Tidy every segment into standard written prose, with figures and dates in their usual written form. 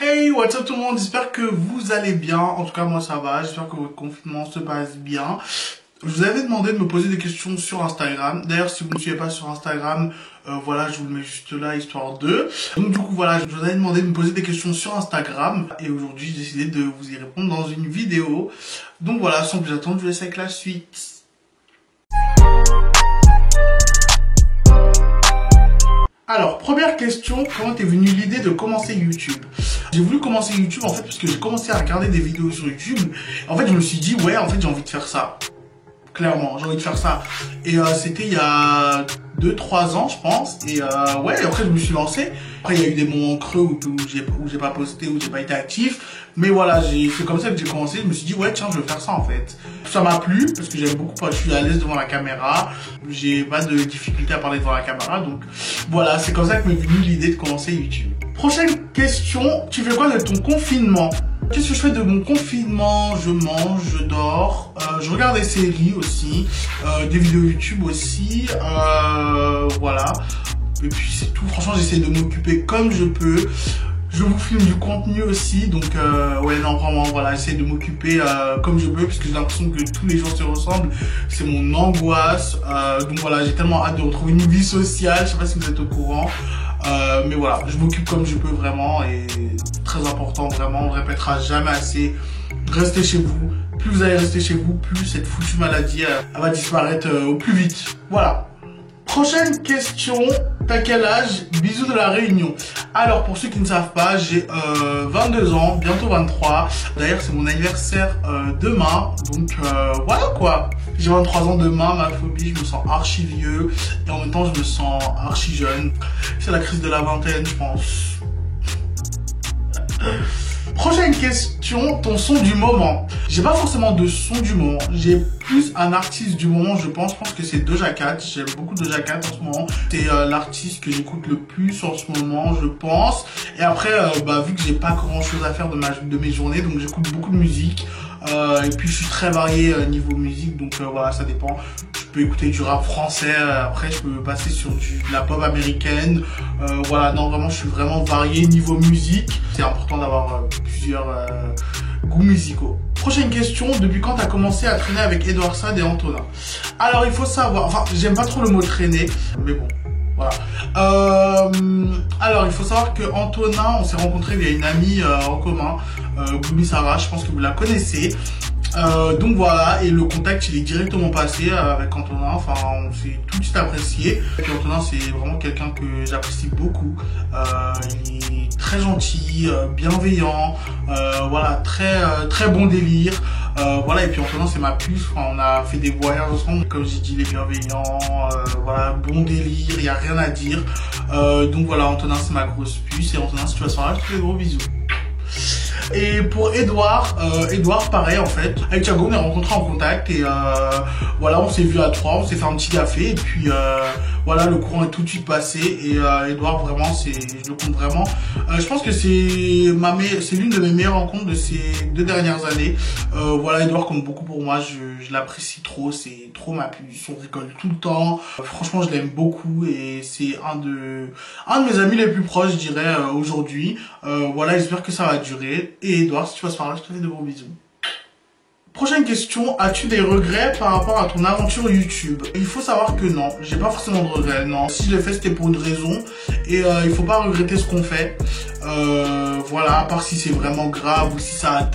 Hey, what's up tout le monde, j'espère que vous allez bien, en tout cas moi ça va, j'espère que votre confinement se passe bien. Je vous avais demandé de me poser des questions sur Instagram, d'ailleurs si vous ne me suivez pas sur Instagram, voilà je vous le mets juste là histoire de. Donc du coup voilà, je vous avais demandé de me poser des questions sur Instagram et aujourd'hui j'ai décidé de vous y répondre dans une vidéo. Donc voilà, sans plus attendre, je vous laisse avec la suite. Alors, première question, comment t'es venue l'idée de commencer YouTube? J'ai voulu commencer YouTube en fait parce que j'ai commencé à regarder des vidéos sur YouTube. En fait, je me suis dit, ouais, en fait, j'ai envie de faire ça. Clairement, j'ai envie de faire ça. Et c'était il y a 2-3 ans, je pense. Et ouais, après, je me suis lancé. Après, il y a eu des moments creux où j'ai pas posté, où j'ai pas été actif. Mais voilà, c'est comme ça que j'ai commencé. Je me suis dit, ouais, tiens, je vais faire ça, en fait. Ça m'a plu, parce que j'aime beaucoup, je suis à l'aise devant la caméra. J'ai pas de difficulté à parler devant la caméra. Donc, voilà, c'est comme ça que m'est venue l'idée de commencer YouTube. Prochaine question, tu fais quoi de ton confinement? Qu'est-ce que je fais de mon confinement? Je mange, je dors, je regarde des séries aussi, des vidéos YouTube aussi, voilà. Et puis c'est tout, franchement j'essaie de m'occuper comme je peux. Je vous filme du contenu aussi, donc ouais non vraiment voilà, j'essaie de m'occuper comme je peux parce que j'ai l'impression que tous les jours se ressemblent, c'est mon angoisse, donc voilà j'ai tellement hâte de retrouver une vie sociale, je sais pas si vous êtes au courant, mais voilà je m'occupe comme je peux vraiment et très important vraiment, on ne répétera jamais assez, restez chez vous, plus vous allez rester chez vous, plus cette foutue maladie elle va disparaître au plus vite, voilà. Prochaine question, t'as quel âge? Bisous de la Réunion. Alors pour ceux qui ne savent pas, j'ai 22 ans, bientôt 23. D'ailleurs c'est mon anniversaire demain, donc voilà quoi. J'ai 23 ans demain, ma phobie, je me sens archi vieux et en même temps je me sens archi jeune. C'est la crise de la vingtaine je pense. Prochaine question, ton son du moment. J'ai pas forcément de son du moment, j'ai plus un artiste du moment je pense que c'est Doja Cat, j'aime beaucoup Doja Cat en ce moment. C'est l'artiste que j'écoute le plus en ce moment je pense. Et après vu que j'ai pas grand chose à faire de mes journées, donc j'écoute beaucoup de musique. Et puis je suis très varié niveau musique, donc voilà ça dépend. Je peux écouter du rap français, après je peux passer sur de la pop américaine. Voilà, non vraiment je suis vraiment varié niveau musique. C'est important d'avoir plusieurs goûts musicaux. Prochaine question, depuis quand t'as commencé à traîner avec Edouard Sade et Antonin? Alors il faut savoir, enfin j'aime pas trop le mot traîner, mais bon. Voilà. Alors il faut savoir que Antonin, on s'est rencontrés via une amie en commun, Gloomy Sarah, je pense que vous la connaissez. Donc voilà, et le contact il est directement passé avec Antonin, enfin on s'est tout de suite apprécié. Et puis Antonin c'est vraiment quelqu'un que j'apprécie beaucoup, il est très gentil, bienveillant, voilà, très bon délire. Voilà, et puis Antonin c'est ma puce, enfin, on a fait des voyages ensemble, comme j'ai dit, il est bienveillant, voilà, bon délire, il n'y a rien à dire. Donc voilà, Antonin c'est ma grosse puce, et Antonin si tu vas se faire là, je te fais des gros bisous. Et pour Edouard, pareil en fait, avec Thiago on est rencontrés en contact et voilà on s'est vu à 3, on s'est fait un petit café et puis voilà le courant est tout de suite passé et Edouard vraiment je le compte vraiment. Je pense que c'est l'une de mes meilleures rencontres de ces 2 dernières années. Voilà Edouard compte beaucoup pour moi, je l'apprécie trop, c'est trop ma puce, on rigole tout le temps. Franchement je l'aime beaucoup et c'est un de mes amis les plus proches je dirais aujourd'hui. Voilà j'espère que ça va durer. Et Edouard, si tu passes par là, je te fais de gros bisous. Prochaine question, as-tu des regrets par rapport à ton aventure YouTube? Il faut savoir que non, j'ai pas forcément de regrets, non. Si je l'ai fait, c'était pour une raison. Et il faut pas regretter ce qu'on fait. Voilà, à part si c'est vraiment grave ou si ça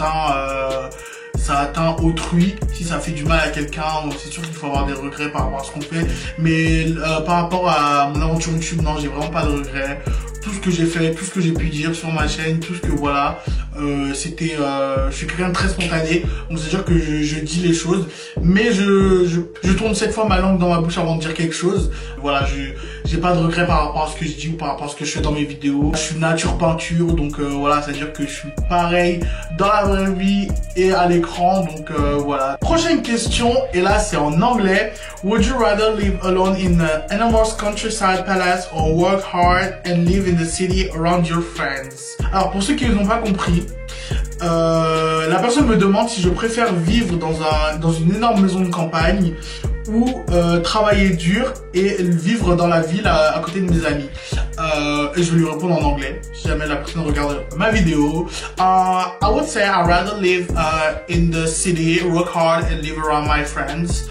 atteint autrui, si ça fait du mal à quelqu'un, c'est sûr qu'il faut avoir des regrets par rapport à ce qu'on fait. Mais par rapport à mon aventure YouTube, non, j'ai vraiment pas de regrets. Tout ce que j'ai fait, tout ce que j'ai pu dire sur ma chaîne, tout ce que voilà, c'était, je suis quelqu'un de très spontané, donc c'est sûr que je dis les choses, mais je tourne cette fois ma langue dans ma bouche avant de dire quelque chose. Voilà, j'ai pas de regrets par rapport à ce que je dis ou par rapport à ce que je fais dans mes vidéos. Je suis nature peinture, donc voilà, c'est-à-dire que je suis pareil dans la vraie vie et à l'écran, donc voilà. Prochaine question, et là c'est en anglais. Would you rather live alone in an enormous countryside palace or work hard and live in the city around your friends? Alors pour ceux qui n'ont pas compris, la personne me demande si je préfère vivre dans une énorme maison de campagne ou travailler dur et vivre dans la ville à côté de mes amis. Et je vais lui répondre en anglais si jamais la personne regarde ma vidéo. I would say I'd rather live in the city, work hard and live around my friends.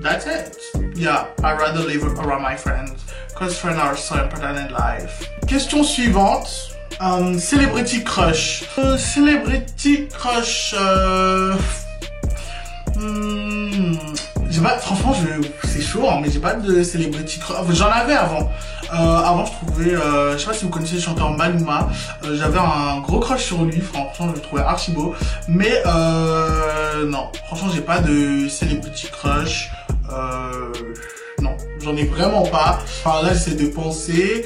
That's it. Yeah, I'd rather live around my friends because friends are so important in life. Question suivante. Celebrity crush. Celebrity crush. J'ai pas, franchement, c'est chaud, hein, mais j'ai pas de celebrity crush. Enfin, j'en avais avant. Avant, je trouvais, je sais pas si vous connaissez le chanteur Maluma. J'avais un gros crush sur lui. Franchement, je le trouvais archi beau. Mais non, franchement, j'ai pas de celebrity crush. Non, j'en ai vraiment pas. Enfin, là, j'essaie de penser.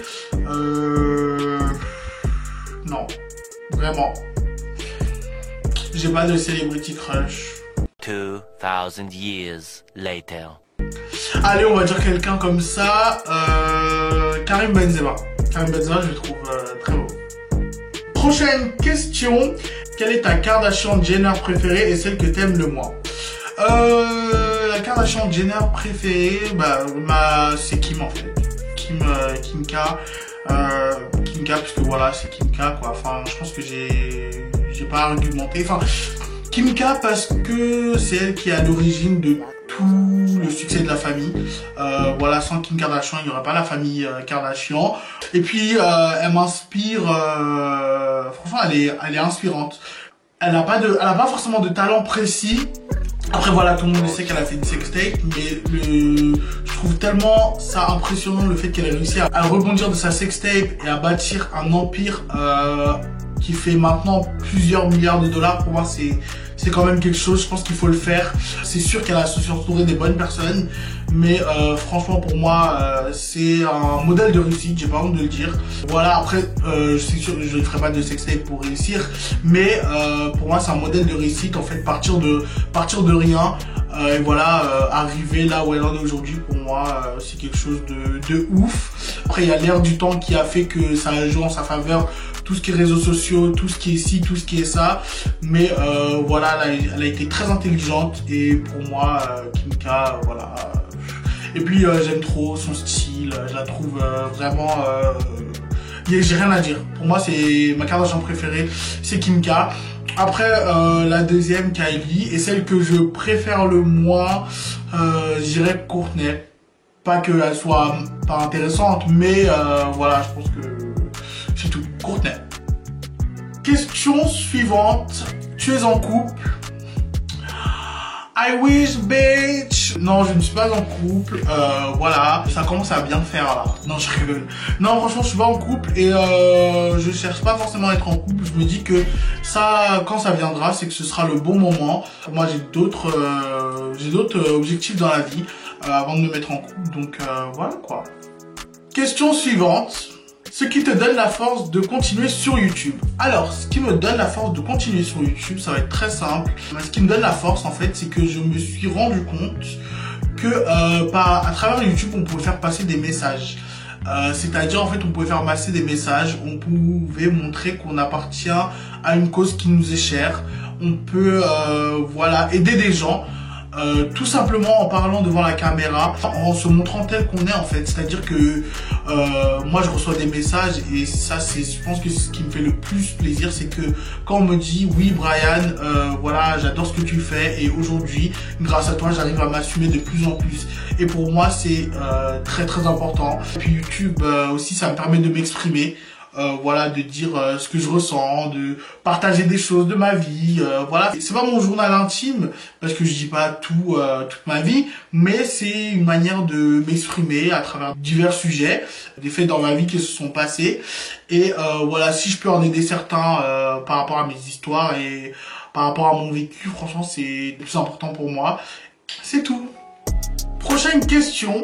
Non, vraiment. J'ai pas de celebrity crush. 2000 years later. Allez, on va dire quelqu'un comme ça. Karim Benzema. Karim Benzema, je le trouve très beau. Prochaine question. Quelle est ta Kardashian Jenner préférée et celle que t'aimes le moins? La Kardashian Jenner préférée, c'est Kim en fait. Kim K. Kim K, parce que voilà, c'est Kim K quoi. Enfin, je pense que j'ai pas argumenté. Enfin, Kim K parce que c'est elle qui est à l'origine de tout le succès de la famille. Voilà, sans Kim Kardashian, il n'y aurait pas la famille Kardashian. Et puis, elle m'inspire. Franchement, elle est inspirante. Elle a pas forcément de talent précis. Après voilà, tout le monde sait qu'elle a fait une sextape, mais je trouve tellement ça impressionnant le fait qu'elle ait réussi à rebondir de sa sextape et à bâtir un empire qui fait maintenant plusieurs milliards de dollars. Pour moi, c'est quand même quelque chose. Je pense qu'il faut le faire. C'est sûr qu'elle a su s'entourer des bonnes personnes, mais franchement pour moi c'est un modèle de réussite. J'ai pas honte de le dire. Voilà, après c'est sûr que je ne ferai pas de sextape pour réussir, mais pour moi c'est un modèle de réussite en fait. Partir de rien et voilà, arriver là où elle en est aujourd'hui, pour moi c'est quelque chose de ouf. Après il y a l'ère du temps qui a fait que ça a joué en sa faveur, tout ce qui est réseaux sociaux, tout ce qui est ci, tout ce qui est ça, mais voilà, elle a été très intelligente et pour moi Kim K, voilà. Et puis j'aime trop son style, je la trouve vraiment, j'ai rien à dire. Pour moi c'est ma Kardashian préférée, c'est Kim K. Après la deuxième, Kylie, et celle que je préfère le moins, je dirais Kourtney. Pas qu'elle soit pas intéressante, mais voilà, je pense que c'est tout. Kourtney. Question suivante. Tu es en couple? I wish, bitch. Non, je ne suis pas en couple. Voilà, ça commence à bien faire là. Non, je rigole. Non, franchement, je suis pas en couple et je cherche pas forcément à être en couple. Je me dis que ça, quand ça viendra, c'est que ce sera le bon moment. Moi, j'ai d'autres objectifs dans la vie avant de me mettre en couple. Donc voilà quoi. Question suivante. Ce qui te donne la force de continuer sur YouTube. Alors, ce qui me donne la force de continuer sur YouTube, ça va être très simple. Ce qui me donne la force, en fait, c'est que je me suis rendu compte que à travers YouTube, on pouvait faire passer des messages. C'est-à-dire, en fait, on pouvait faire passer des messages, on pouvait montrer qu'on appartient à une cause qui nous est chère. On peut, voilà, aider des gens. Tout simplement en parlant devant la caméra, en se montrant tel qu'on est en fait. C'est-à-dire que moi je reçois des messages et ça c'est, je pense que ce qui me fait le plus plaisir, c'est que quand on me dit oui Brian, voilà, j'adore ce que tu fais et aujourd'hui grâce à toi j'arrive à m'assumer de plus en plus. Et pour moi c'est très très important. Et puis YouTube aussi ça me permet de m'exprimer. Voilà, de dire ce que je ressens, de partager des choses de ma vie, voilà. C'est pas mon journal intime, parce que je dis pas tout, toute ma vie, mais c'est une manière de m'exprimer à travers divers sujets, des faits dans ma vie qui se sont passés, et voilà, si je peux en aider certains par rapport à mes histoires et par rapport à mon vécu, franchement, c'est le plus important pour moi. C'est tout. Prochaine question.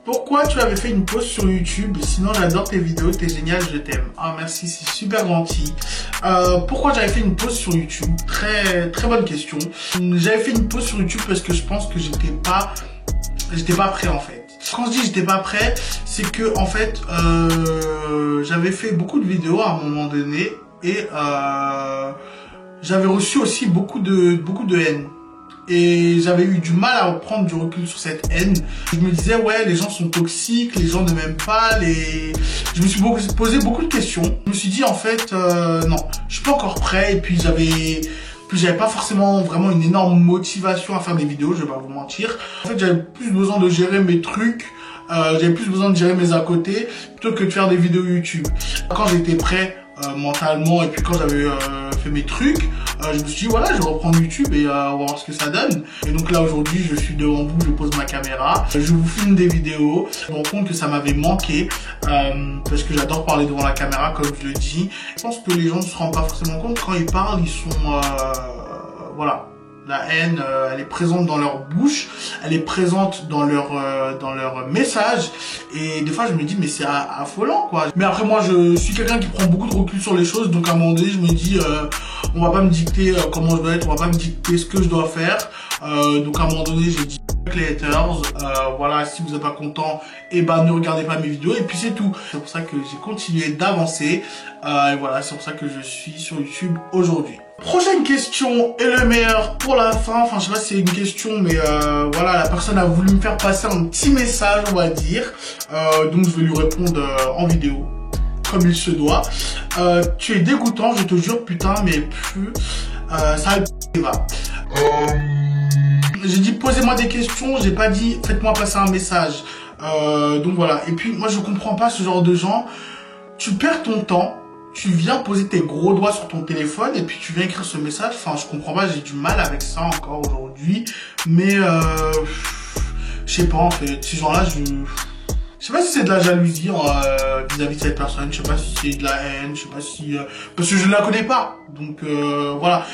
Pourquoi tu avais fait une pause sur YouTube? Sinon j'adore tes vidéos, t'es génial, je t'aime. Ah merci, c'est super gentil. Pourquoi j'avais fait une pause sur YouTube? Très très bonne question. J'avais fait une pause sur YouTube parce que je pense que j'étais pas prêt en fait. Quand je dis j'étais pas prêt, c'est que en fait j'avais fait beaucoup de vidéos à un moment donné et j'avais reçu aussi beaucoup de haine. et j'avais eu du mal à prendre du recul sur cette haine. Je me disais ouais, les gens sont toxiques, les gens ne m'aiment pas, je me suis posé beaucoup de questions. Je me suis dit en fait non, je suis pas encore prêt, et puis j'avais pas forcément vraiment une énorme motivation à faire des vidéos, je vais pas vous mentir. En fait, j'avais plus besoin de gérer mes trucs, j'avais plus besoin de gérer mes à côté plutôt que de faire des vidéos YouTube. Quand j'étais prêt mentalement, et puis quand j'avais fait mes trucs, je me suis dit voilà, je vais reprendre YouTube et on va voir ce que ça donne. Et donc là aujourd'hui, je suis devant vous, je pose ma caméra, je vous filme des vidéos. Je me rends compte que ça m'avait manqué parce que j'adore parler devant la caméra, comme je le dis. Je pense que les gens ne se rendent pas forcément compte quand ils parlent, ils sont voilà. La haine, elle est présente dans leur bouche, elle est présente dans leur message, et des fois je me dis mais c'est affolant quoi. Mais après moi je suis quelqu'un qui prend beaucoup de recul sur les choses, donc à un moment donné je me dis on va pas me dicter comment je dois être, on va pas me dicter ce que je dois faire, donc à un moment donné j'ai dit les haters, voilà, si vous n'êtes pas content, et ben ne regardez pas mes vidéos, et puis c'est tout. C'est pour ça que j'ai continué d'avancer, et voilà, c'est pour ça que je suis sur YouTube aujourd'hui. Prochaine question est le meilleur pour la fin. Enfin, je sais pas si c'est une question, mais voilà, la personne a voulu me faire passer un petit message, on va dire. Donc je vais lui répondre en vidéo, comme il se doit. Tu es dégoûtant, je te jure, putain, mais plus ça va. J'ai dit posez-moi des questions, j'ai pas dit faites-moi passer un message. Donc voilà. Et puis moi je comprends pas ce genre de gens. Tu perds ton temps. Tu viens poser tes gros doigts sur ton téléphone et puis tu viens écrire ce message. Enfin, je comprends pas, j'ai du mal avec ça encore aujourd'hui. Mais je sais pas en fait, ces gens-là, je sais pas si c'est de la jalousie vis-à-vis de cette personne. Je sais pas si c'est de la haine. Je sais pas si parce que je ne la connais pas. Donc voilà.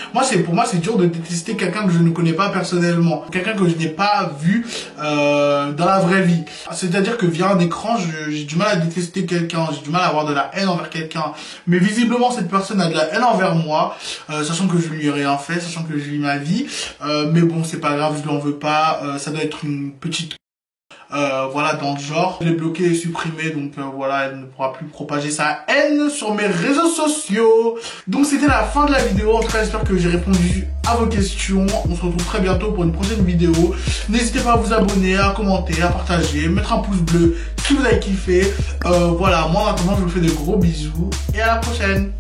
Pour moi c'est dur de détester quelqu'un que je ne connais pas personnellement, quelqu'un que je n'ai pas vu dans la vraie vie. C'est-à-dire que via un écran, j'ai du mal à détester quelqu'un, j'ai du mal à avoir de la haine envers quelqu'un. Mais visiblement cette personne a de la haine envers moi, sachant que je lui ai rien fait, sachant que je vis ma vie. Mais bon, c'est pas grave, je l'en veux pas. Ça doit être une petite voilà, dans le genre. Je l'ai bloqué et supprimé, donc voilà, elle ne pourra plus propager sa haine sur mes réseaux sociaux. Donc c'était la fin de la vidéo. En tout cas, j'espère que j'ai répondu à vos questions. On se retrouve très bientôt pour une prochaine vidéo. N'hésitez pas à vous abonner, à commenter, à partager, mettre un pouce bleu si vous avez kiffé. Voilà, moi en attendant, je vous fais de gros bisous et à la prochaine.